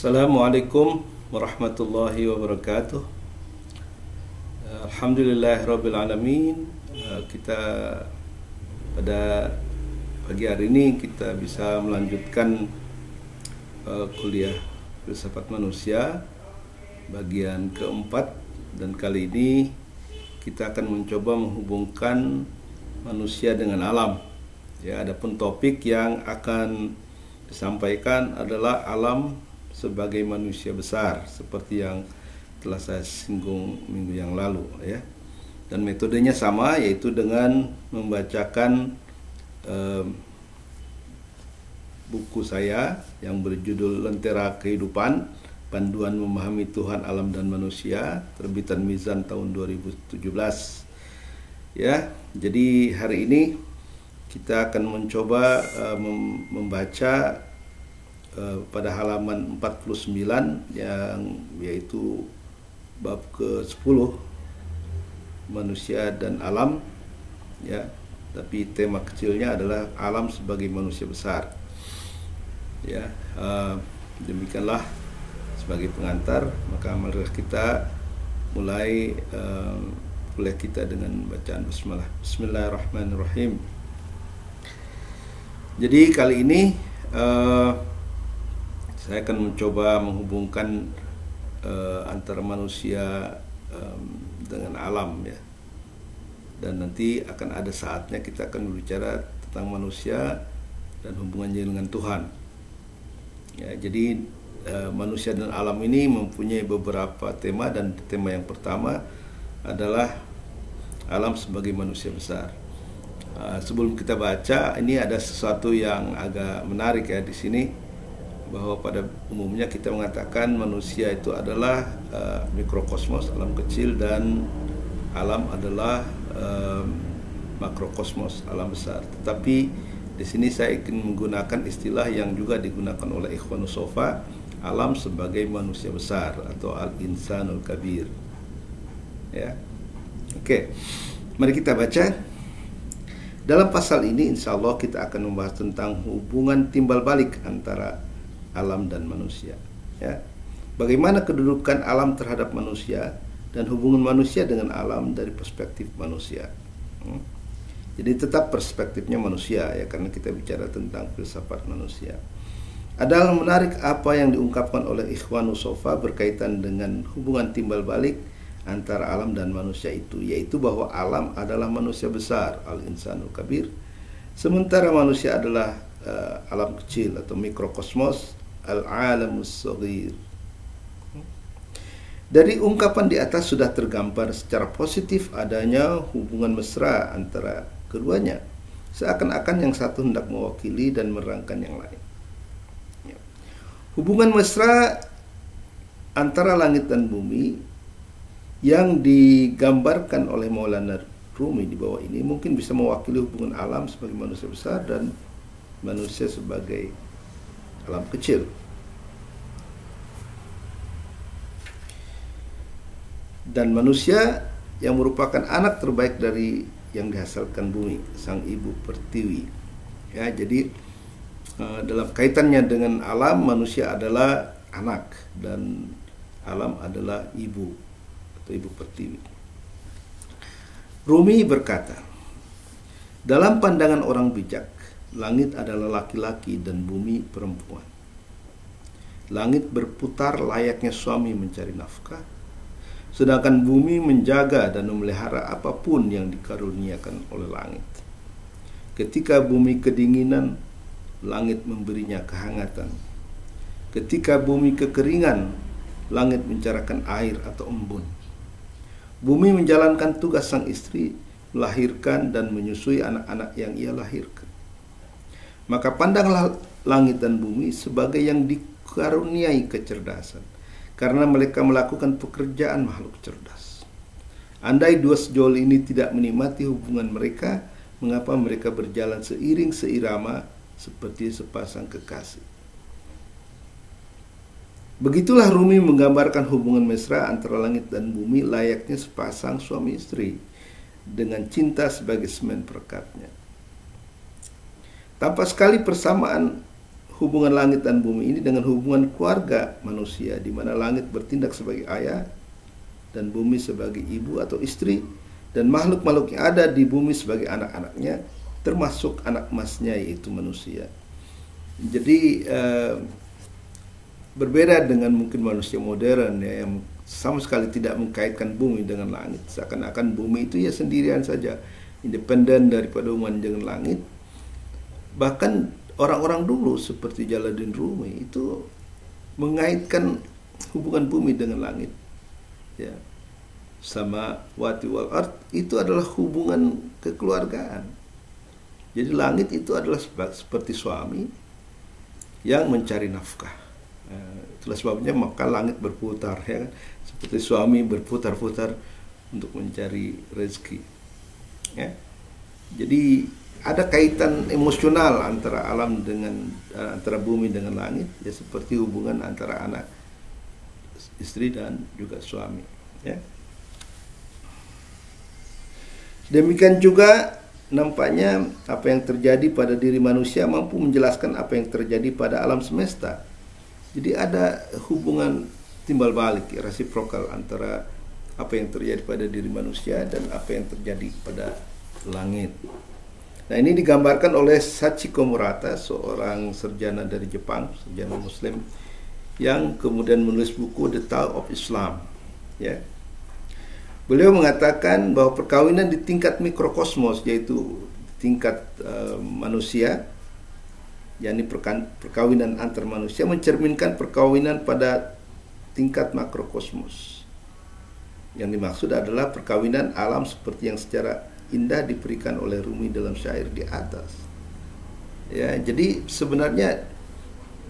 Assalamualaikum warahmatullahi wabarakatuh. Alhamdulillahirrabbilalamin. Kita pada pagi hari ini kita bisa melanjutkan kuliah filsafat manusia bagian keempat, dan kali ini kita akan mencoba menghubungkan manusia dengan alam. Ya, adapun topik yang akan disampaikan adalah alam sebagai manusia besar, seperti yang telah saya singgung minggu yang lalu, ya. Dan metodenya sama, yaitu dengan membacakan buku saya yang berjudul Lentera Kehidupan, Panduan Memahami Tuhan, Alam dan Manusia, terbitan Mizan tahun 2017. Ya, jadi hari ini kita akan mencoba membaca pada halaman 49 yang yaitu bab ke-10 manusia dan alam, ya, tapi tema kecilnya adalah alam sebagai manusia besar, ya. Demikianlah sebagai pengantar, maka mari kita mulai kuliah kita dengan bacaan basmalah. Bismillahirrahmanirrahim. Jadi kali ini saya akan mencoba menghubungkan antara manusia dengan alam, ya. Dan nanti akan ada saatnya kita akan berbicara tentang manusia dan hubungannya dengan Tuhan. Ya, jadi manusia dan alam ini mempunyai beberapa tema, dan tema yang pertama adalah alam sebagai manusia besar. Sebelum kita baca, ini ada sesuatu yang agak menarik, ya, di sini, bahwa pada umumnya kita mengatakan manusia itu adalah mikrokosmos, alam kecil, dan alam adalah makrokosmos, alam besar. Tetapi di sini saya ingin menggunakan istilah yang juga digunakan oleh Ikhwanus Sofa, alam sebagai manusia besar atau al-insanul kabir. Ya. Oke. Mari kita baca. Dalam pasal ini insya Allah kita akan membahas tentang hubungan timbal balik antara alam dan manusia, ya. Bagaimana kedudukan alam terhadap manusia dan hubungan manusia dengan alam dari perspektif manusia. Jadi tetap perspektifnya manusia, ya, karena kita bicara tentang filsafat manusia. Adalah menarik apa yang diungkapkan oleh Ikhwanus Sofa berkaitan dengan hubungan timbal balik antara alam dan manusia itu, yaitu bahwa alam adalah manusia besar, al-insanul kabir, sementara manusia adalah alam kecil atau mikrokosmos, al-alamus shaghir. Dari ungkapan di atas sudah tergambar secara positif adanya hubungan mesra antara keduanya, seakan-akan yang satu hendak mewakili dan merangkan yang lain. Ya. Hubungan mesra antara langit dan bumi yang digambarkan oleh Maulana Rumi di bawah ini mungkin bisa mewakili hubungan alam sebagai manusia besar dan manusia sebagai alam kecil. Dan manusia yang merupakan anak terbaik dari yang dihasilkan bumi, sang ibu pertiwi. Ya, jadi dalam kaitannya dengan alam, manusia adalah anak dan alam adalah ibu atau ibu pertiwi. Rumi berkata, dalam pandangan orang bijak, langit adalah laki-laki dan bumi perempuan. Langit berputar layaknya suami mencari nafkah, sedangkan bumi menjaga dan memelihara apapun yang dikaruniakan oleh langit. Ketika bumi kedinginan, langit memberinya kehangatan. Ketika bumi kekeringan, langit mencurahkan air atau embun. Bumi menjalankan tugas sang istri, melahirkan dan menyusui anak-anak yang ia lahirkan. Maka pandanglah langit dan bumi sebagai yang dikaruniai kecerdasan, karena mereka melakukan pekerjaan makhluk cerdas. Andai dua sejoli ini tidak menikmati hubungan mereka, mengapa mereka berjalan seiring seirama seperti sepasang kekasih? Begitulah Rumi menggambarkan hubungan mesra antara langit dan bumi layaknya sepasang suami istri dengan cinta sebagai semen perekatnya. Tanpa sekali persamaan hubungan langit dan bumi ini dengan hubungan keluarga manusia, di mana langit bertindak sebagai ayah dan bumi sebagai ibu atau istri, dan makhluk-makhluk yang ada di bumi sebagai anak-anaknya, termasuk anak emasnya yaitu manusia. Jadi berbeda dengan mungkin manusia modern ya, yang sama sekali tidak mengkaitkan bumi dengan langit, seakan-akan bumi itu ya sendirian saja, independen daripada hubungan dengan langit. Bahkan orang-orang dulu seperti Jalaluddin Rumi itu mengaitkan hubungan bumi dengan langit, ya. Sama wati wal ard itu adalah hubungan kekeluargaan. Jadi langit itu adalah seperti suami yang mencari nafkah. Itulah sebabnya maka langit berputar, ya kan? Seperti suami berputar-putar untuk mencari rezeki. Ya. Jadi ada kaitan emosional antara alam dengan antara bumi dengan langit, ya seperti hubungan antara anak, istri dan juga suami. Ya. Demikian juga nampaknya apa yang terjadi pada diri manusia mampu menjelaskan apa yang terjadi pada alam semesta. Jadi ada hubungan timbal balik, reciprocal antara apa yang terjadi pada diri manusia dan apa yang terjadi pada langit. Nah, ini digambarkan oleh Sachiko Murata, seorang sarjana dari Jepang, sarjana Muslim, yang kemudian menulis buku The Tao of Islam. Ya. Beliau mengatakan bahwa perkawinan di tingkat mikrokosmos, yaitu tingkat manusia, yakni perkawinan antar manusia, mencerminkan perkawinan pada tingkat makrokosmos. Yang dimaksud adalah perkawinan alam seperti yang secara indah diberikan oleh Rumi dalam syair di atas. Ya, jadi sebenarnya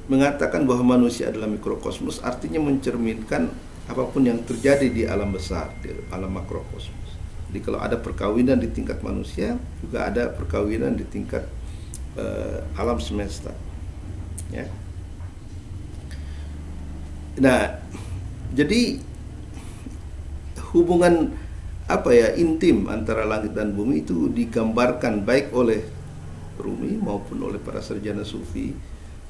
mengatakan bahwa manusia adalah mikrokosmos artinya mencerminkan apapun yang terjadi di alam besar, di alam makrokosmos. Jadi kalau ada perkawinan di tingkat manusia, juga ada perkawinan di tingkat alam semesta. Ya. Nah, jadi hubungan intim antara langit dan bumi itu digambarkan baik oleh Rumi maupun oleh para sarjana sufi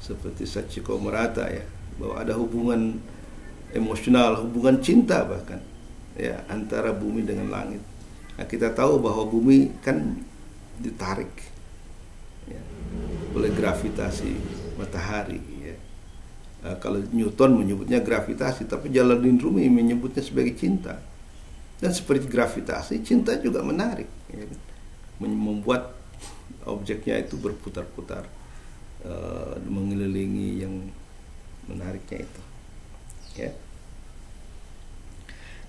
seperti Sachiko Murata, ya, bahwa ada hubungan emosional, hubungan cinta bahkan, ya, antara bumi dengan langit. Nah, kita tahu bahwa bumi kan ditarik, ya, oleh gravitasi matahari, ya. Kalau Newton menyebutnya gravitasi, tapi Jalaluddin Rumi menyebutnya sebagai cinta. Dan seperti gravitasi, cinta juga menarik, ya, membuat objeknya itu berputar-putar, mengelilingi yang menariknya itu. Ya.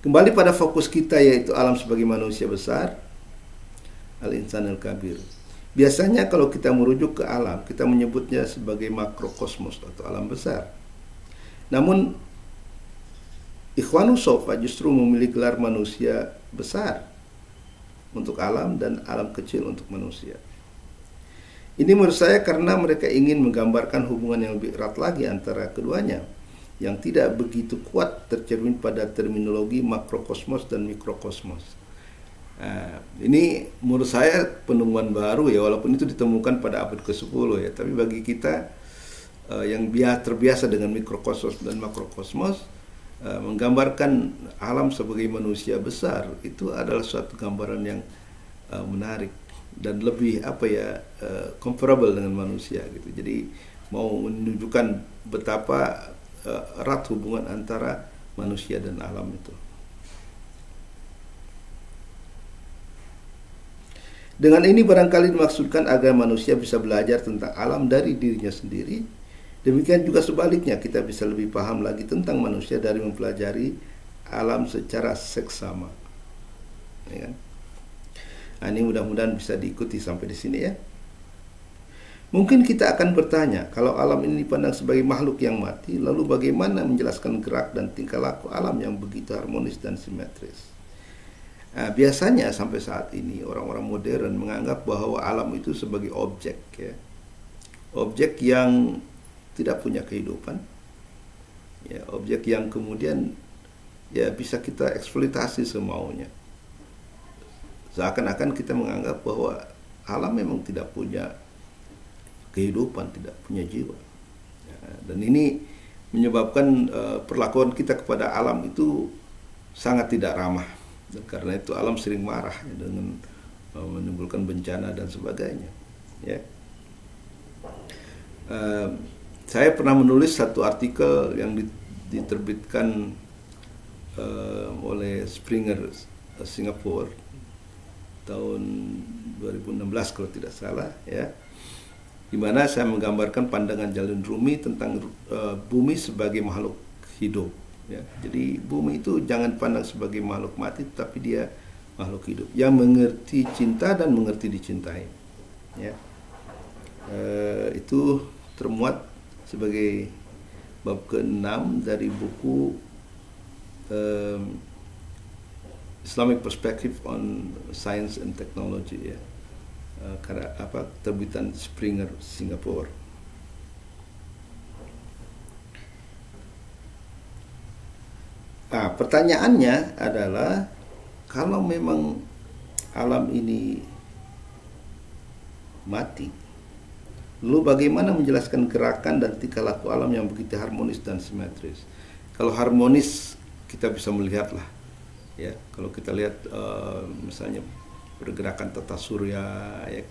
Kembali pada fokus kita, yaitu alam sebagai manusia besar, al-insan al-kabir. Biasanya kalau kita merujuk ke alam, kita menyebutnya sebagai makrokosmos atau alam besar. Namun Ikhwanus Sofa justru memilih gelar manusia besar untuk alam dan alam kecil untuk manusia. Ini menurut saya karena mereka ingin menggambarkan hubungan yang lebih erat lagi antara keduanya, yang tidak begitu kuat tercermin pada terminologi makrokosmos dan mikrokosmos. Nah, ini menurut saya penemuan baru, ya, walaupun itu ditemukan pada abad ke-10, ya, tapi bagi kita yang terbiasa dengan mikrokosmos dan makrokosmos, menggambarkan alam sebagai manusia besar itu adalah suatu gambaran yang menarik dan lebih comparable dengan manusia gitu. Jadi mau menunjukkan betapa erat hubungan antara manusia dan alam itu. Dengan ini barangkali dimaksudkan agar manusia bisa belajar tentang alam dari dirinya sendiri. Demikian juga sebaliknya, kita bisa lebih paham lagi tentang manusia dari mempelajari alam secara seksama. Ya kan? Nah, ini mudah-mudahan bisa diikuti sampai di sini, ya. Mungkin kita akan bertanya, kalau alam ini dipandang sebagai makhluk yang mati, lalu bagaimana menjelaskan gerak dan tingkah laku alam yang begitu harmonis dan simetris? Nah, biasanya sampai saat ini orang-orang modern menganggap bahwa alam itu sebagai objek, ya. Objek yang tidak punya kehidupan, ya, objek yang kemudian ya bisa kita eksploitasi semaunya. Seakan-akan kita menganggap bahwa alam memang tidak punya kehidupan, tidak punya jiwa. Ya, dan ini menyebabkan perlakuan kita kepada alam itu sangat tidak ramah. Dan karena itu alam sering marah ya, dengan menimbulkan bencana dan sebagainya. Ya. Saya pernah menulis satu artikel yang diterbitkan oleh Springer Singapura tahun 2016 kalau tidak salah, ya, di mana saya menggambarkan pandangan Jalil Rumi tentang bumi sebagai makhluk hidup. Ya. Jadi bumi itu jangan pandang sebagai makhluk mati, tapi dia makhluk hidup yang mengerti cinta dan mengerti dicintai. Ya. Itu termuat sebagai bab ke-6 dari buku Islamic Perspective on Science and Technology, ya, karena terbitan Springer Singapura. Nah, pertanyaannya adalah kalau memang alam ini mati, lalu bagaimana menjelaskan gerakan dan tingkah laku alam yang begitu harmonis dan simetris? Kalau harmonis kita bisa melihatlah, ya, kalau kita lihat misalnya pergerakan tata surya, ya,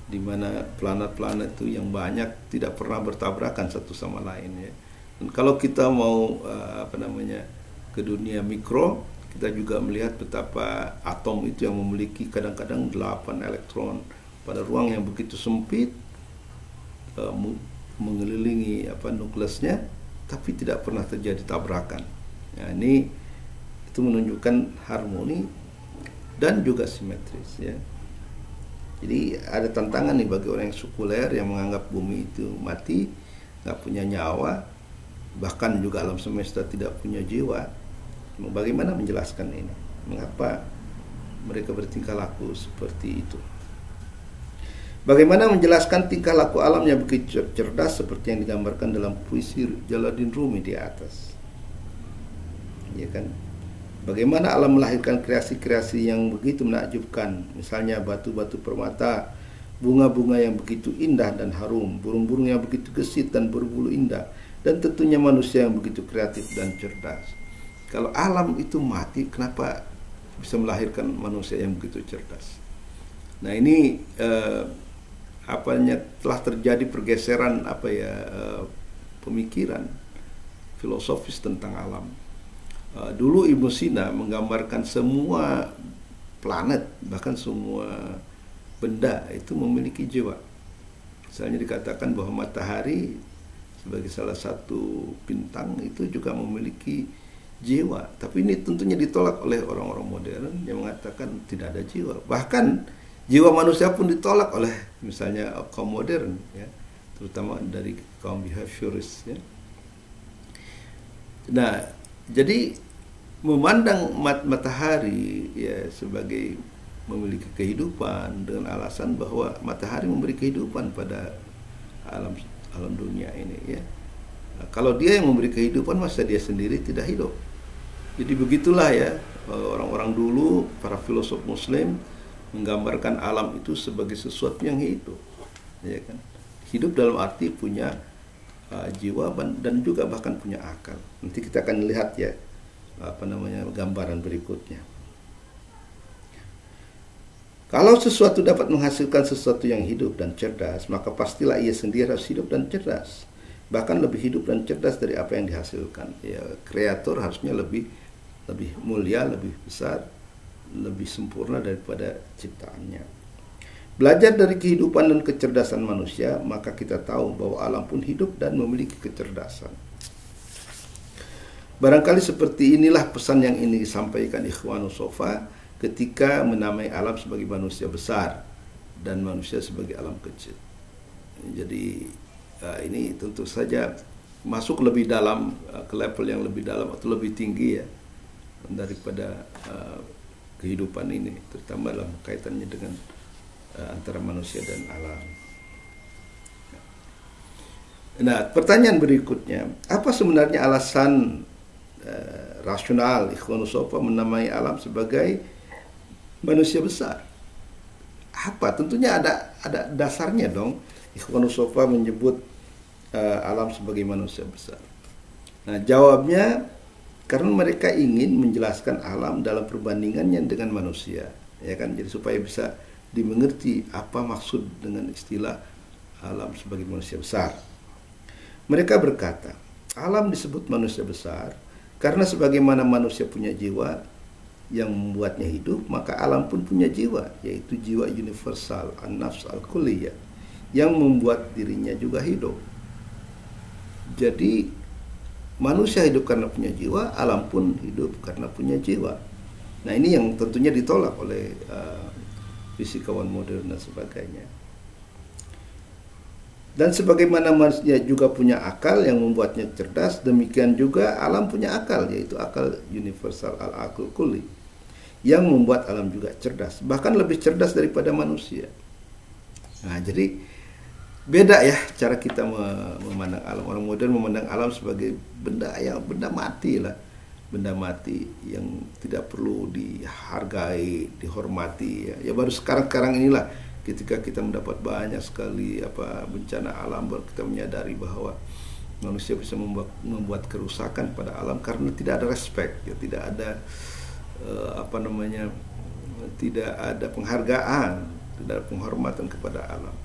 di mana planet-planet itu yang banyak tidak pernah bertabrakan satu sama lain, ya. Dan kalau kita mau ke dunia mikro, kita juga melihat betapa atom itu yang memiliki kadang-kadang 8 elektron pada ruang yang begitu sempit, mengelilingi nukleusnya, tapi tidak pernah terjadi tabrakan. Nah, ini itu menunjukkan harmoni dan juga simetris, ya. Jadi ada tantangan nih bagi orang yang sekuler yang menganggap bumi itu mati, nggak punya nyawa, bahkan juga alam semesta tidak punya jiwa. Bagaimana menjelaskan ini? Mengapa mereka bertingkah laku seperti itu? Bagaimana menjelaskan tingkah laku alam yang begitu cerdas seperti yang digambarkan dalam puisi Jalaluddin Rumi di atas? Ya kan? Bagaimana alam melahirkan kreasi-kreasi yang begitu menakjubkan, misalnya batu-batu permata, bunga-bunga yang begitu indah dan harum, burung-burung yang begitu gesit dan berbulu indah, dan tentunya manusia yang begitu kreatif dan cerdas. Kalau alam itu mati, kenapa bisa melahirkan manusia yang begitu cerdas? Nah, ini telah terjadi pergeseran pemikiran filosofis tentang alam. Dulu Ibnu Sina menggambarkan semua planet, bahkan semua benda itu memiliki jiwa. Misalnya dikatakan bahwa matahari sebagai salah satu bintang itu juga memiliki jiwa. Tapi ini tentunya ditolak oleh orang-orang modern yang mengatakan tidak ada jiwa. Bahkan jiwa manusia pun ditolak oleh misalnya kaum modern, ya, terutama dari kaum behavioris, ya. Nah, jadi memandang matahari, ya, sebagai memiliki kehidupan dengan alasan bahwa matahari memberi kehidupan pada alam dunia ini, ya. Nah, kalau dia yang memberi kehidupan, masa dia sendiri tidak hidup? Jadi begitulah, ya, orang-orang dulu, para filosof Muslim menggambarkan alam itu sebagai sesuatu yang hidup, ya kan? Hidup dalam arti punya jiwa dan juga bahkan punya akal. Nanti kita akan lihat, ya, gambaran berikutnya. Kalau sesuatu dapat menghasilkan sesuatu yang hidup dan cerdas, maka pastilah ia sendiri harus hidup dan cerdas, bahkan lebih hidup dan cerdas dari apa yang dihasilkan. Ya, kreator harusnya lebih mulia, lebih besar, lebih sempurna daripada ciptaannya. Belajar dari kehidupan dan kecerdasan manusia, maka kita tahu bahwa alam pun hidup dan memiliki kecerdasan. Barangkali seperti inilah pesan yang ingin disampaikan Ikhwanus Sofa ketika menamai alam sebagai manusia besar dan manusia sebagai alam kecil. Jadi ini tentu saja masuk lebih dalam, ke level yang lebih dalam atau lebih tinggi, ya, daripada kehidupan ini, terutama dalam kaitannya dengan antara manusia dan alam. Nah, pertanyaan berikutnya, apa sebenarnya alasan rasional Ikhwanus Sofa menamai alam sebagai manusia besar? Apa? Tentunya ada dasarnya dong. Ikhwanus Sofa menyebut alam sebagai manusia besar? Nah, jawabnya karena mereka ingin menjelaskan alam dalam perbandingannya dengan manusia, ya kan? Jadi supaya bisa dimengerti apa maksud dengan istilah alam sebagai manusia besar. Mereka berkata, alam disebut manusia besar karena sebagaimana manusia punya jiwa yang membuatnya hidup, maka alam pun punya jiwa, yaitu jiwa universal, an-nafs al-kulliyah, yang membuat dirinya juga hidup. Jadi manusia hidup karena punya jiwa, alam pun hidup karena punya jiwa. Nah, ini yang tentunya ditolak oleh fisikawan modern dan sebagainya. Dan sebagaimana manusia juga punya akal yang membuatnya cerdas, demikian juga alam punya akal, yaitu akal universal al-aql kulli, yang membuat alam juga cerdas, bahkan lebih cerdas daripada manusia. Nah, jadi beda ya cara kita memandang alam. Orang modern memandang alam sebagai benda mati lah, benda mati yang tidak perlu dihargai, dihormati. Ya baru sekarang inilah ketika kita mendapat banyak sekali bencana alam, baru kita menyadari bahwa manusia bisa membuat kerusakan pada alam karena tidak ada respect, ya, tidak ada tidak ada penghargaan, tidak ada penghormatan kepada alam.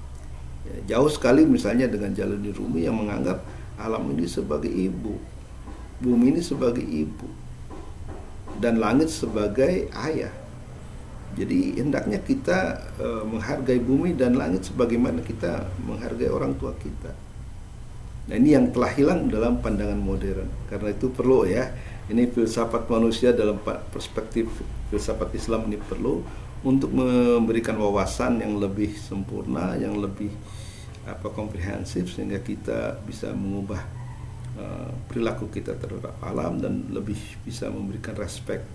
Ya, jauh sekali misalnya dengan Jalaluddin Rumi yang menganggap alam ini sebagai ibu, bumi ini sebagai ibu, dan langit sebagai ayah. Jadi hendaknya kita menghargai bumi dan langit sebagaimana kita menghargai orang tua kita. Nah, ini yang telah hilang dalam pandangan modern. Karena itu perlu ya, ini filsafat manusia dalam perspektif filsafat Islam ini perlu untuk memberikan wawasan yang lebih sempurna, yang lebih komprehensif, sehingga kita bisa mengubah perilaku kita terhadap alam dan lebih bisa memberikan respect,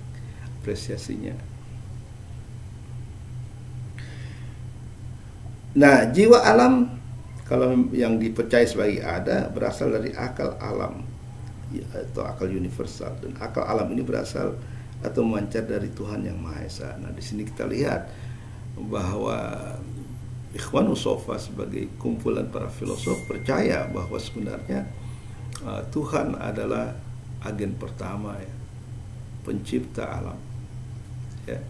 apresiasinya. Nah, jiwa alam kalau yang dipercaya sebagai ada berasal dari akal alam atau akal universal, dan akal alam ini berasal atau memancar dari Tuhan yang Maha Esa. Nah, di sini kita lihat bahwa Ikhwanus Sofa sebagai kumpulan para filosof percaya bahwa sebenarnya Tuhan adalah agen pertama, ya, pencipta alam, ya.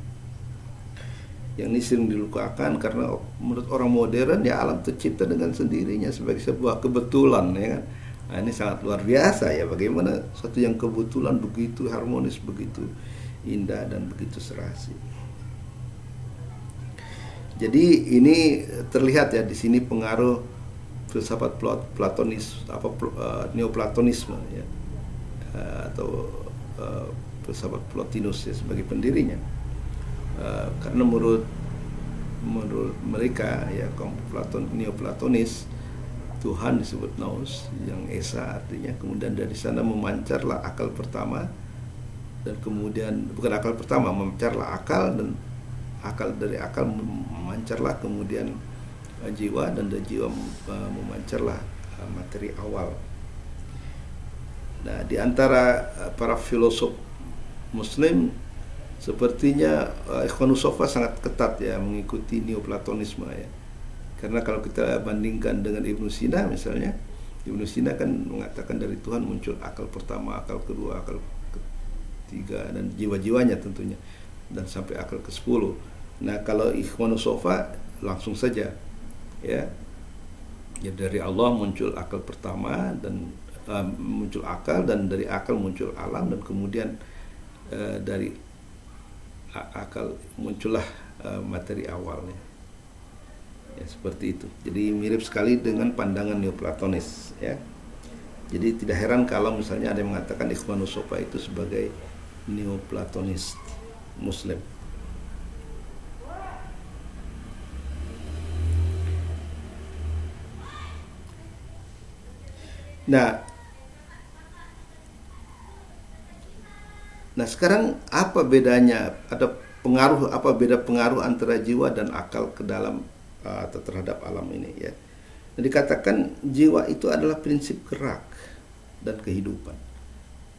Yang ini sering dilupakan karena menurut orang modern ya alam tercipta dengan sendirinya sebagai sebuah kebetulan, ya kan. Nah, ini sangat luar biasa ya, bagaimana satu yang kebetulan begitu harmonis, begitu indah dan begitu serasi. Jadi ini terlihat ya di sini pengaruh filsafat Neoplatonisme, ya, atau filsafat Plotinus ya, sebagai pendirinya. Karena menurut mereka ya, Neoplatonis, Tuhan disebut Nous, yang Esa artinya, kemudian dari sana memancarlah akal pertama, dan kemudian bukan akal pertama, memancarlah akal, dan dari akal memancarlah kemudian jiwa, dan dari jiwa memancarlah materi awal. Nah, di antara para filosof Muslim sepertinya Ikhwanus Sofa sangat ketat ya mengikuti Neoplatonisme, ya. Karena kalau kita bandingkan dengan Ibnu Sina misalnya, Ibnu Sina kan mengatakan dari Tuhan muncul akal pertama, akal kedua, akal ketiga, dan jiwa-jiwanya tentunya, dan sampai akal ke-10. Nah, kalau Ikhwanus Sofa langsung saja, ya dari Allah muncul akal pertama, dan muncul akal, dan dari akal muncul alam, dan kemudian dari akal muncullah materi awalnya, ya, seperti itu. Jadi mirip sekali dengan pandangan Neoplatonis, ya. Jadi tidak heran kalau misalnya ada yang mengatakan Ikhwanus Sofa itu sebagai Neoplatonis Muslim. Nah, sekarang apa bedanya? Ada pengaruh apa beda pengaruh antara jiwa dan akal ke dalam atau terhadap alam ini, ya? Nah, dikatakan jiwa itu adalah prinsip gerak dan kehidupan.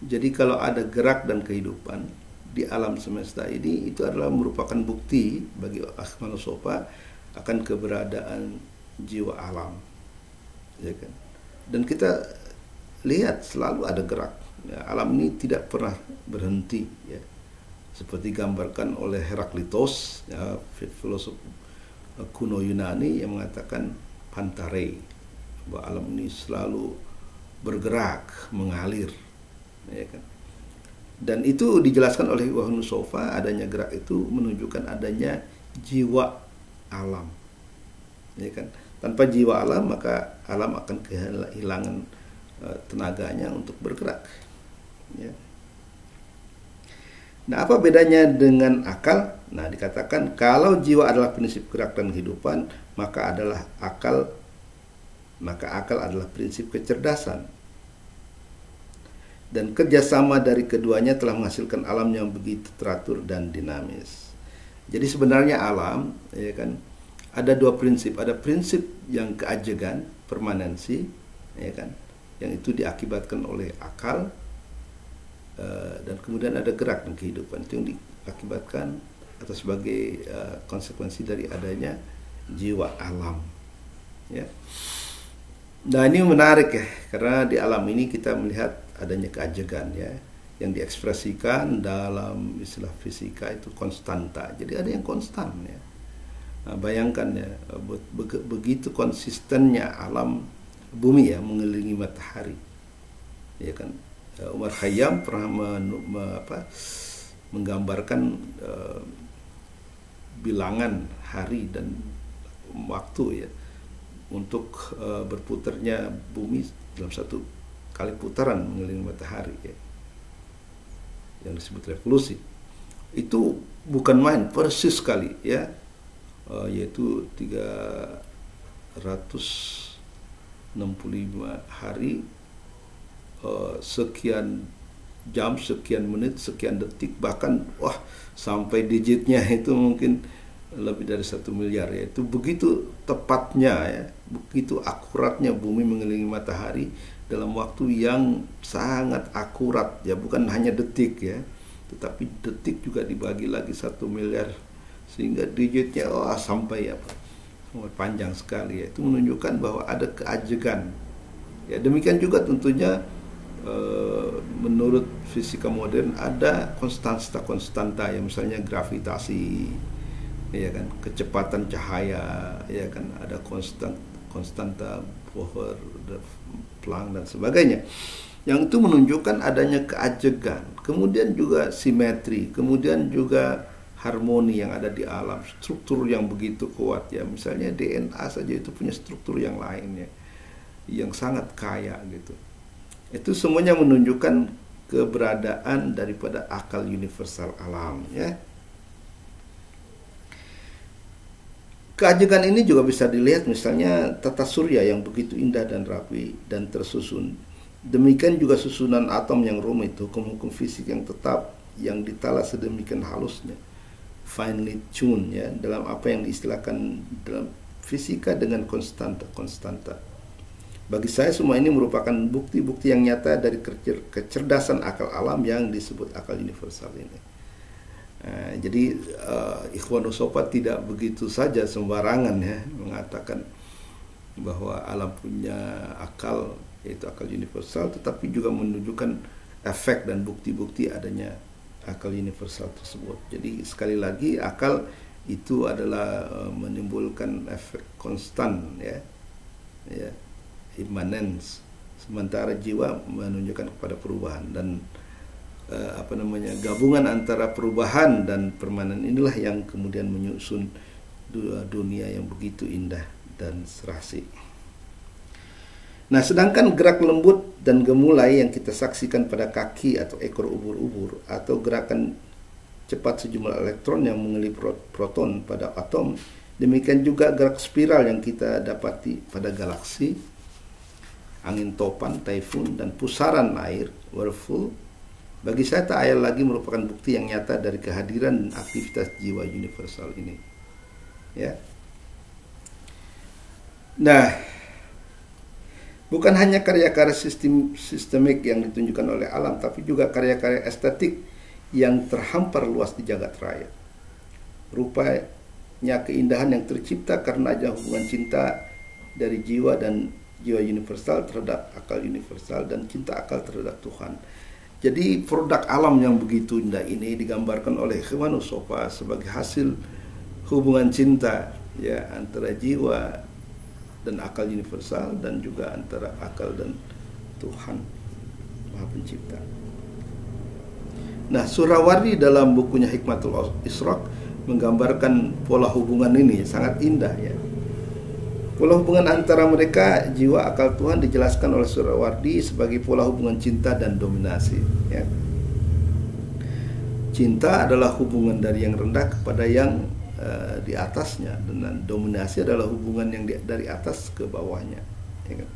Jadi kalau ada gerak dan kehidupan di alam semesta ini, itu adalah merupakan bukti bagi Ikhwanus Sofa akan keberadaan jiwa alam, ya kan? Dan kita lihat selalu ada gerak. Ya, alam ini tidak pernah berhenti, ya. Seperti gambarkan oleh Heraklitos, ya, filosof kuno Yunani yang mengatakan pantare, bahwa alam ini selalu bergerak, mengalir, ya kan. Dan itu dijelaskan oleh Ikhwanus Sofa, adanya gerak itu menunjukkan adanya jiwa alam, ya kan. Tanpa jiwa alam maka alam akan kehilangan tenaganya untuk bergerak, ya. Nah, apa bedanya dengan akal? Nah, dikatakan kalau jiwa adalah prinsip gerak dan kehidupan, maka akal adalah prinsip kecerdasan. Dan kerjasama dari keduanya telah menghasilkan alam yang begitu teratur dan dinamis. Jadi sebenarnya alam, ya kan, ada dua prinsip. Ada prinsip yang keajegan, permanensi, ya kan, yang itu diakibatkan oleh akal. Dan kemudian ada gerak dan kehidupan, itu yang diakibatkan atau sebagai konsekuensi dari adanya jiwa alam, ya. Nah, ini menarik, ya, karena di alam ini kita melihat adanya keajegan, ya, yang diekspresikan dalam istilah fisika itu konstanta. Jadi ada yang konstan, ya. Nah, bayangkan, ya, begitu konsistennya alam bumi, ya, mengelilingi matahari, ya kan. Umar Khayyam pernah menggambarkan bilangan hari dan waktu, ya, untuk berputarnya bumi dalam satu kali putaran mengelilingi matahari, ya, yang disebut revolusi. Itu bukan main, persis sekali, ya, yaitu 365 hari, sekian jam, sekian menit, sekian detik, bahkan sampai digitnya itu mungkin lebih dari 1 miliar, ya. Itu begitu tepatnya, ya, begitu akuratnya bumi mengelilingi matahari dalam waktu yang sangat akurat, ya, bukan hanya detik, ya, tetapi detik juga dibagi lagi 1 miliar, sehingga digitnya sampai panjang sekali, ya. Itu menunjukkan bahwa ada keajegan, ya. Demikian juga tentunya menurut fisika modern ada konstanta, ya, misalnya gravitasi, ya kan, kecepatan cahaya, ya kan, ada konstanta Bohr, Planck dan sebagainya, yang itu menunjukkan adanya keajegan, kemudian juga simetri, kemudian juga harmoni yang ada di alam, struktur yang begitu kuat, ya, misalnya DNA saja itu punya struktur yang lainnya yang sangat kaya, gitu. Itu semuanya menunjukkan keberadaan daripada akal universal alam, ya. Keajegan ini juga bisa dilihat misalnya tata surya yang begitu indah dan rapi dan tersusun. Demikian juga susunan atom yang rumit, hukum-hukum fisik yang tetap, yang ditala sedemikian halusnya, finely tuned, ya, dalam apa yang diistilahkan dalam fisika dengan konstanta. Bagi saya semua ini merupakan bukti-bukti yang nyata dari kecerdasan akal alam yang disebut akal universal ini. Jadi Ikhwanus Sofa tidak begitu saja sembarangan, ya, mengatakan bahwa alam punya akal, yaitu akal universal, tetapi juga menunjukkan efek dan bukti-bukti adanya akal universal tersebut. Jadi sekali lagi akal itu adalah menimbulkan efek konstan, ya, immanence, sementara jiwa menunjukkan kepada perubahan dan gabungan antara perubahan dan permanen inilah yang kemudian menyusun dunia yang begitu indah dan serasi. Nah, sedangkan gerak lembut dan gemulai yang kita saksikan pada kaki atau ekor ubur-ubur, atau gerakan cepat sejumlah elektron yang mengelilingi proton pada atom, demikian juga gerak spiral yang kita dapati pada galaksi, angin topan, typhoon, dan pusaran air, whirlpool, bagi saya tak ayal lagi merupakan bukti yang nyata dari kehadiran dan aktivitas jiwa universal ini, ya. Nah, bukan hanya karya-karya sistemik yang ditunjukkan oleh alam, tapi juga karya-karya estetik yang terhampar luas di jagat raya. Rupanya keindahan yang tercipta karena ada hubungan cinta dari jiwa dan jiwa universal terhadap akal universal, dan cinta akal terhadap Tuhan. Jadi produk alam yang begitu indah ini digambarkan oleh Ikhwanus Shafa sebagai hasil hubungan cinta ya antara jiwa dan akal universal, dan juga antara akal dan Tuhan Maha Pencipta. Nah, Surawardi dalam bukunya Hikmatul Isyraq menggambarkan pola hubungan ini sangat indah ya. Pola hubungan antara mereka, jiwa, akal, Tuhan, dijelaskan oleh Surawardi sebagai pola hubungan cinta dan dominasi ya. Cinta adalah hubungan dari yang rendah kepada yang di atasnya, dan dominasi adalah hubungan yang dari atas ke bawahnya ya kan?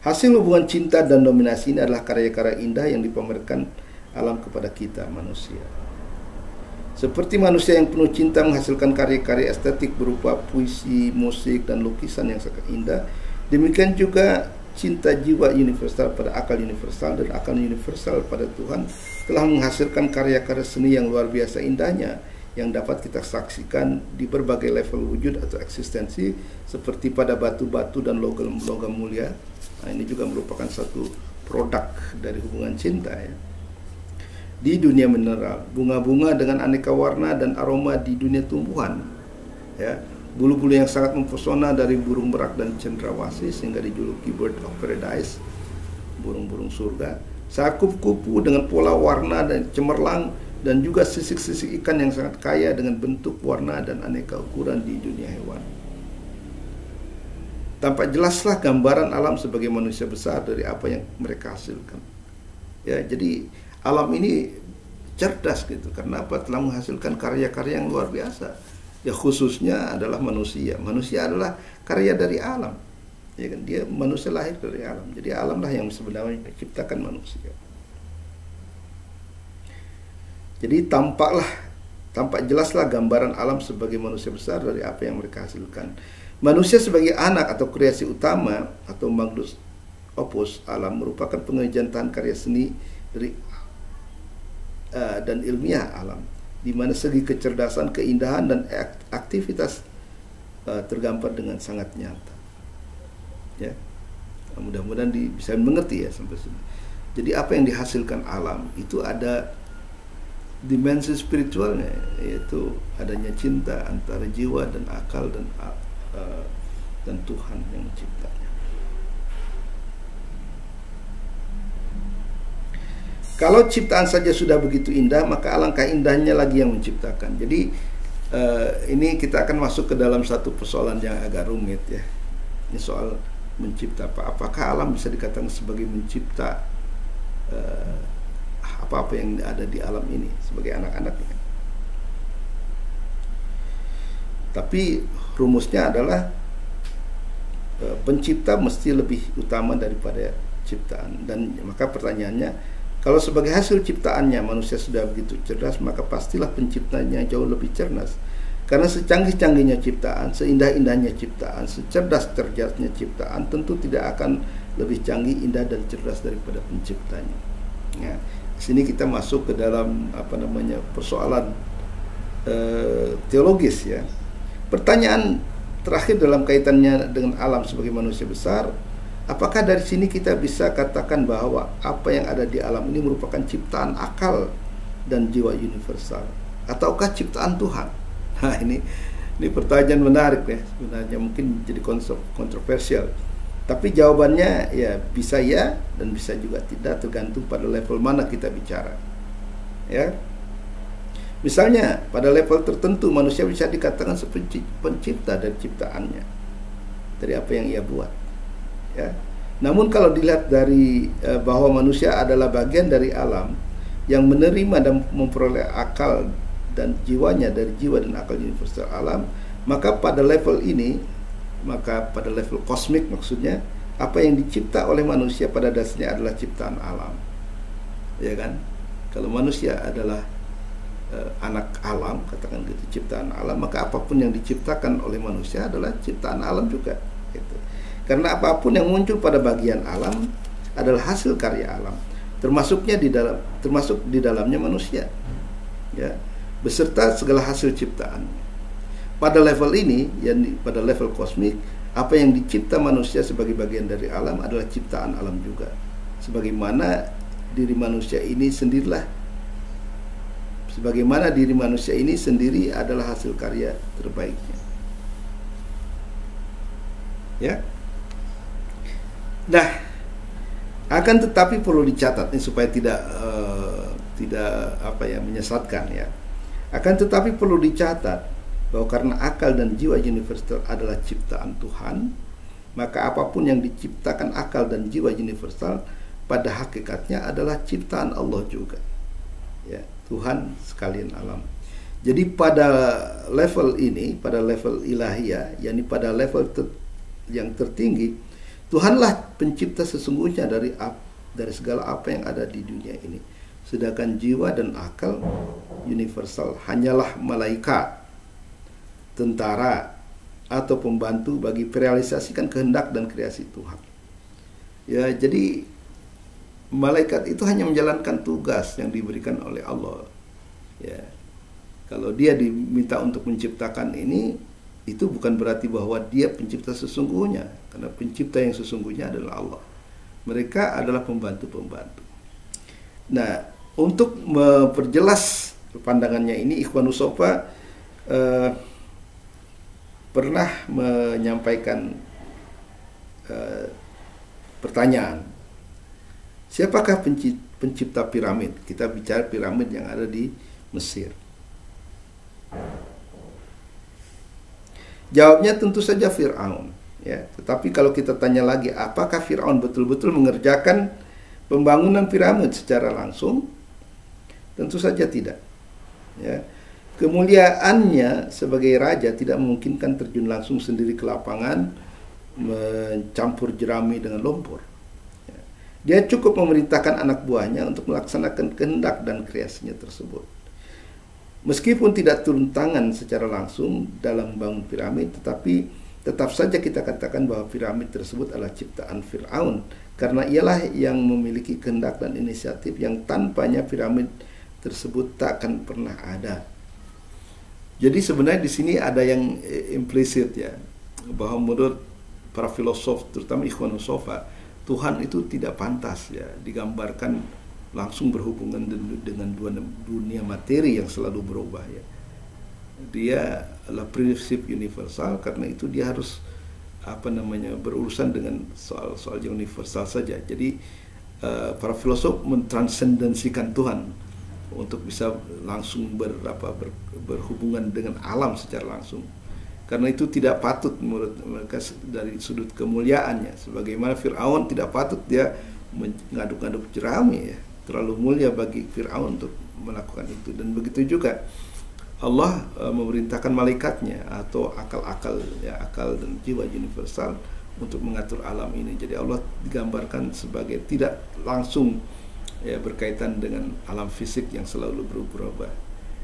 Hasil hubungan cinta dan dominasi ini adalah karya-karya indah yang dipamerkan alam kepada kita manusia. Seperti manusia yang penuh cinta menghasilkan karya-karya estetik berupa puisi, musik, dan lukisan yang sangat indah, demikian juga cinta jiwa universal pada akal universal dan akal universal pada Tuhan telah menghasilkan karya-karya seni yang luar biasa indahnya yang dapat kita saksikan di berbagai level wujud atau eksistensi, seperti pada batu-batu dan logam mulia. Nah, ini juga merupakan satu produk dari hubungan cinta ya. Di dunia mineral, bunga-bunga dengan aneka warna dan aroma di dunia tumbuhan ya, bulu-bulu yang sangat mempesona dari burung merak dan cendrawasih sehingga dijuluki bird of paradise, burung-burung surga, sakup kupu dengan pola warna dan cemerlang, dan juga sisik-sisik ikan yang sangat kaya dengan bentuk, warna, dan aneka ukuran di dunia hewan. Tampak jelaslah gambaran alam sebagai manusia besar dari apa yang mereka hasilkan ya. Jadi alam ini cerdas gitu, karena apa? Telah menghasilkan karya-karya yang luar biasa ya, khususnya adalah manusia. Manusia adalah karya dari alam ya kan, dia manusia lahir dari alam. Jadi alamlah yang sebenarnya menciptakan manusia. Jadi tampak jelaslah gambaran alam sebagai manusia besar dari apa yang mereka hasilkan. Manusia sebagai anak atau kreasi utama atau magnus opus alam merupakan pengejantahan karya seni dari dan ilmiah alam, di mana segi kecerdasan, keindahan, dan aktivitas tergambar dengan sangat nyata. Ya, mudah-mudahan bisa mengerti ya sampai sini. Jadi apa yang dihasilkan alam itu ada dimensi spiritualnya, yaitu adanya cinta antara jiwa dan akal dan Tuhan yang menciptanya. Kalau ciptaan saja sudah begitu indah, maka alangkah indahnya lagi yang menciptakan. Jadi ini kita akan masuk ke dalam satu persoalan yang agak rumit ya. Ini soal mencipta apa? Apakah alam bisa dikatakan sebagai mencipta apa-apa yang ada di alam ini sebagai anak-anaknya? Tapi rumusnya adalah pencipta mesti lebih utama daripada ciptaan. Dan maka pertanyaannya, kalau sebagai hasil ciptaannya manusia sudah begitu cerdas, maka pastilah penciptanya jauh lebih cerdas. Karena secanggih-canggihnya ciptaan, seindah-indahnya ciptaan, secerdas-cerdasnya ciptaan, tentu tidak akan lebih canggih, indah, dan cerdas daripada penciptanya. Ya, di sini kita masuk ke dalam persoalan teologis ya. Pertanyaan terakhir dalam kaitannya dengan alam sebagai manusia besar, apakah dari sini kita bisa katakan bahwa apa yang ada di alam ini merupakan ciptaan akal dan jiwa universal, ataukah ciptaan Tuhan? Nah, ini pertanyaan menarik ya, sebenarnya mungkin jadi kontroversial. Tapi jawabannya ya bisa ya dan bisa juga tidak, tergantung pada level mana kita bicara. Ya. Misalnya pada level tertentu manusia bisa dikatakan seperti pencipta dari ciptaannya, dari apa yang ia buat. Ya. Namun kalau dilihat dari bahwa manusia adalah bagian dari alam yang menerima dan memperoleh akal dan jiwanya dari jiwa dan akal universal alam, maka pada level ini, maka pada level kosmik maksudnya, apa yang dicipta oleh manusia pada dasarnya adalah ciptaan alam. Ya kan? Kalau manusia adalah anak alam, katakan gitu, ciptaan alam, maka apapun yang diciptakan oleh manusia adalah ciptaan alam juga gitu. Karena apapun yang muncul pada bagian alam adalah hasil karya alam, termasuk di dalamnya manusia ya, beserta segala hasil ciptaan. Pada level ini, yakni pada level kosmik, apa yang dicipta manusia sebagai bagian dari alam adalah ciptaan alam juga. Sebagaimana diri manusia ini sendiri adalah hasil karya terbaiknya. Ya. Nah, akan tetapi perlu dicatat ini supaya tidak menyesatkan ya. Akan tetapi perlu dicatat bahwa karena akal dan jiwa universal adalah ciptaan Tuhan, maka apapun yang diciptakan akal dan jiwa universal pada hakikatnya adalah ciptaan Allah juga. Ya, Tuhan sekalian alam. Jadi pada level ini, pada level ilahiyah, yakni pada level yang tertinggi, Tuhanlah pencipta sesungguhnya dari segala apa yang ada di dunia ini. Sedangkan jiwa dan akal universal hanyalah malaikat, tentara, atau pembantu bagi merealisasikan kehendak dan kreasi Tuhan. Ya, jadi malaikat itu hanya menjalankan tugas yang diberikan oleh Allah. Ya, kalau dia diminta untuk menciptakan ini, itu bukan berarti bahwa dia pencipta sesungguhnya, karena pencipta yang sesungguhnya adalah Allah. Mereka adalah pembantu-pembantu. Nah, untuk memperjelas pandangannya ini, Ikhwanus Shafaa pernah menyampaikan pertanyaan, siapakah pencipta piramid? Kita bicara piramid yang ada di Mesir. Jawabnya tentu saja Fir'aun. Ya, tetapi kalau kita tanya lagi, apakah Fir'aun betul-betul mengerjakan pembangunan piramid secara langsung? Tentu saja tidak. Ya. Kemuliaannya sebagai raja tidak memungkinkan terjun langsung sendiri ke lapangan mencampur jerami dengan lumpur. Dia cukup memerintahkan anak buahnya untuk melaksanakan kehendak dan kreasinya tersebut. Meskipun tidak turun tangan secara langsung dalam membangun piramid, tetapi tetap saja kita katakan bahwa piramid tersebut adalah ciptaan Fir'aun, karena ialah yang memiliki kehendak dan inisiatif yang tanpanya piramid tersebut tak akan pernah ada. Jadi sebenarnya di sini ada yang implisit ya, bahwa menurut para filosof, terutama Ikhwanus Shafaa, Tuhan itu tidak pantas ya digambarkan langsung berhubungan dengan dunia materi yang selalu berubah ya. Dia adalah prinsip universal, karena itu dia harus berurusan dengan soal-soal yang universal saja. Jadi para filosof mentransendensikan Tuhan untuk bisa langsung berhubungan dengan alam secara langsung. Karena itu tidak patut menurut mereka dari sudut kemuliaannya. Sebagaimana Fir'aun tidak patut dia mengaduk-aduk jerami ya. Terlalu mulia bagi Fir'aun untuk melakukan itu. Dan begitu juga Allah memerintahkan malaikatnya atau akal-akal ya, akal dan jiwa universal untuk mengatur alam ini. Jadi Allah digambarkan sebagai tidak langsung ya berkaitan dengan alam fisik yang selalu berubah-ubah.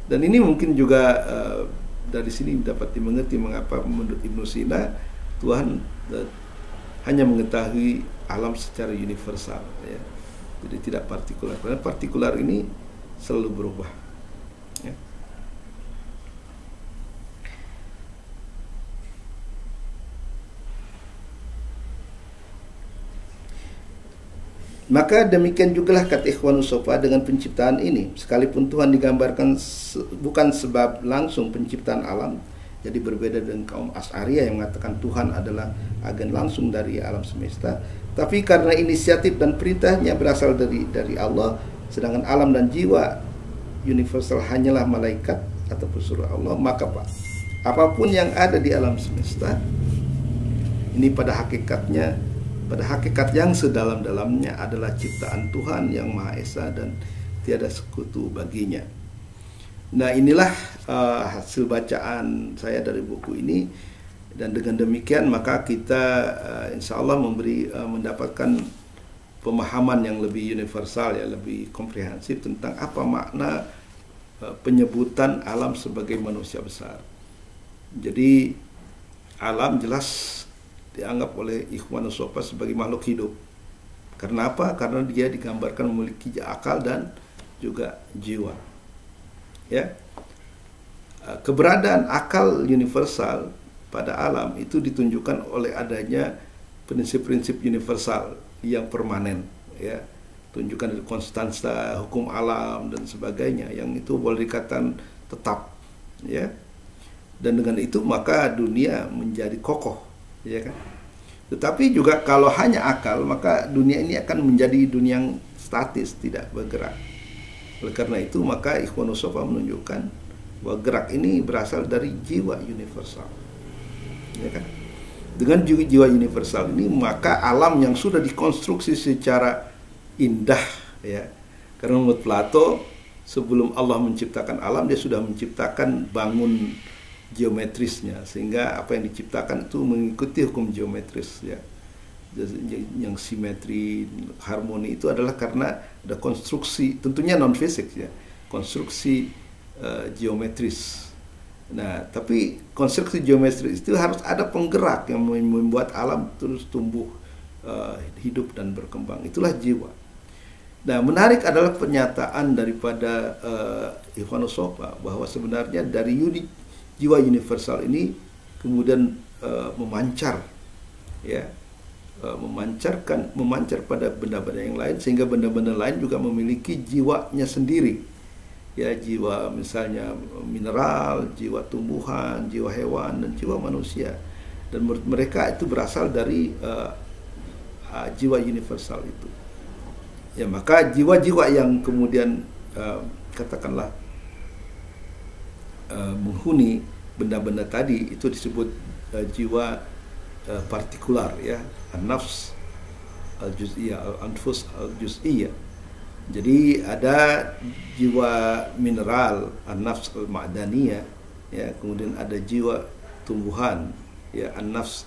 Dan ini mungkin juga dari sini dapat dimengerti mengapa menurut Ibnu Sina Tuhan hanya mengetahui alam secara universal ya. Jadi tidak partikular. Karena partikular ini selalu berubah. Ya. Maka demikian jugalah kata Ikhwanus Shafaa dengan penciptaan ini. Sekalipun Tuhan digambarkan bukan sebab langsung penciptaan alam, jadi berbeda dengan kaum Asy'ariyah yang mengatakan Tuhan adalah agen langsung dari alam semesta, tapi karena inisiatif dan perintahnya berasal dari Allah, sedangkan alam dan jiwa universal hanyalah malaikat atau pesuruh Allah, maka apapun yang ada di alam semesta ini pada hakikat yang sedalam-dalamnya adalah ciptaan Tuhan yang Maha Esa dan tiada sekutu baginya. Nah, inilah hasil bacaan saya dari buku ini, dan dengan demikian maka kita insya Allah mendapatkan pemahaman yang lebih universal ya, lebih komprehensif tentang apa makna penyebutan alam sebagai manusia besar. Jadi alam jelas dianggap oleh Ikhwanus Shafaa sebagai makhluk hidup. Karena apa? Karena dia digambarkan memiliki akal dan juga jiwa. Ya. Keberadaan akal universal pada alam itu ditunjukkan oleh adanya prinsip-prinsip universal yang permanen, ya, tunjukkan dari konstansa hukum alam dan sebagainya yang itu boleh dikatakan tetap, ya. Dan dengan itu maka dunia menjadi kokoh, ya kan. Tetapi juga kalau hanya akal, maka dunia ini akan menjadi dunia yang statis, tidak bergerak. Oleh karena itu maka Ikhwanus Shafah menunjukkan bahwa gerak ini berasal dari jiwa universal, ya kan. Dengan jiwa universal ini maka alam yang sudah dikonstruksi secara indah, ya. Karena menurut Plato, sebelum Allah menciptakan alam, dia sudah menciptakan bangun geometrisnya, sehingga apa yang diciptakan itu mengikuti hukum geometris, ya. Yang simetri, harmoni itu adalah karena ada konstruksi, tentunya non fisik, ya, konstruksi geometris. Nah, tapi konstruksi geometris itu harus ada penggerak yang membuat alam terus tumbuh, hidup dan berkembang. Itulah jiwa. Nah, menarik adalah pernyataan daripada Ikhwanus Shafah bahwa sebenarnya dari jiwa universal ini kemudian memancar, ya, memancar pada benda-benda yang lain, sehingga benda-benda lain juga memiliki jiwanya sendiri, ya, jiwa misalnya mineral, jiwa tumbuhan, jiwa hewan, dan jiwa manusia. Dan menurut mereka itu berasal dari jiwa universal itu. Ya, maka jiwa-jiwa yang kemudian katakanlah menghuni benda-benda tadi itu disebut jiwa partikular, ya, an-nafs al-juz'iyah, al-anfus al-juz'iyah. Jadi ada jiwa mineral, an-nafs al-ma'daniyah, ya, kemudian ada jiwa tumbuhan, ya, an-nafs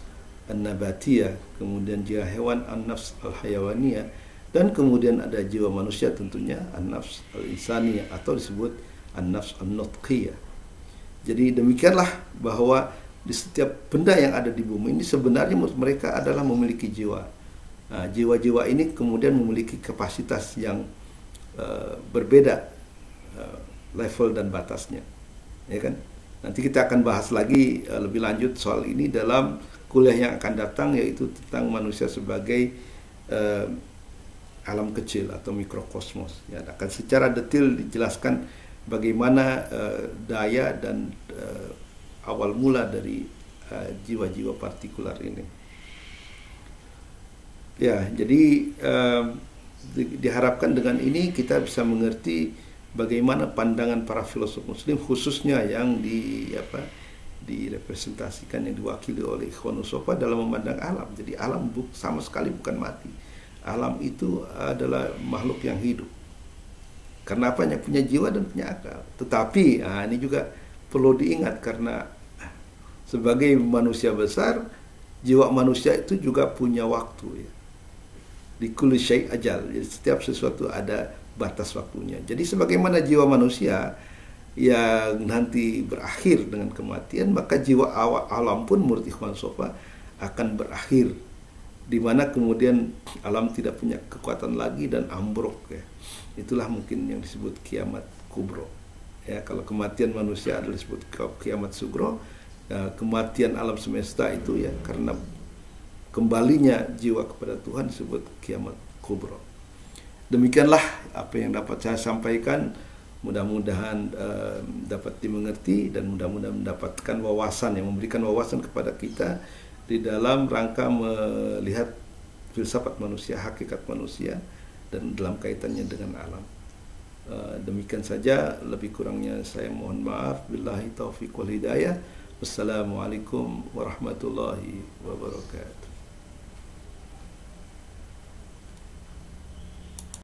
an-nabatiyah, kemudian jiwa hewan, an-nafs al-hayawaniyah, dan kemudian ada jiwa manusia tentunya an-nafs al-insaniyah atau disebut an-nafs an-nutqiyah. Jadi demikianlah bahwa di setiap benda yang ada di bumi ini sebenarnya menurut mereka adalah memiliki jiwa. Nah, jiwa-jiwa ini kemudian memiliki kapasitas yang berbeda, level dan batasnya, ya kan. Nanti kita akan bahas lagi lebih lanjut soal ini dalam kuliah yang akan datang, yaitu tentang manusia sebagai alam kecil atau mikrokosmos. Ya, akan secara detail dijelaskan bagaimana daya dan awal mula dari jiwa-jiwa partikular ini. Ya, jadi diharapkan dengan ini kita bisa mengerti bagaimana pandangan para filosof Muslim, khususnya yang direpresentasikan, yang diwakili oleh Ikhwanus Shafah dalam memandang alam. Jadi alam sama sekali bukan mati. Alam itu adalah makhluk yang hidup. Karena apanya? Punya jiwa dan punya akal. Tetapi ini juga perlu diingat, karena sebagai manusia besar, jiwa manusia itu juga punya waktu, ya. Di kulli syai' ajal. Jadi setiap sesuatu ada batas waktunya. Jadi sebagaimana jiwa manusia yang nanti berakhir dengan kematian, maka jiwa alam pun menurut Ikhwanus Shafah akan berakhir, di mana kemudian alam tidak punya kekuatan lagi dan ambruk, ya. Itulah mungkin yang disebut kiamat kubro. Ya, kalau kematian manusia adalah disebut kiamat sugro, kematian alam semesta itu, ya, karena kembalinya jiwa kepada Tuhan disebut kiamat kubro. Demikianlah apa yang dapat saya sampaikan. Mudah-mudahan dapat dimengerti dan mudah-mudahan mendapatkan wawasan yang memberikan wawasan kepada kita di dalam rangka melihat filsafat manusia, hakikat manusia, dan dalam kaitannya dengan alam. Demikian saja, lebih kurangnya saya mohon maaf. Billahi taufiq wal hidayah. Wassalamualaikum warahmatullahi wabarakatuh.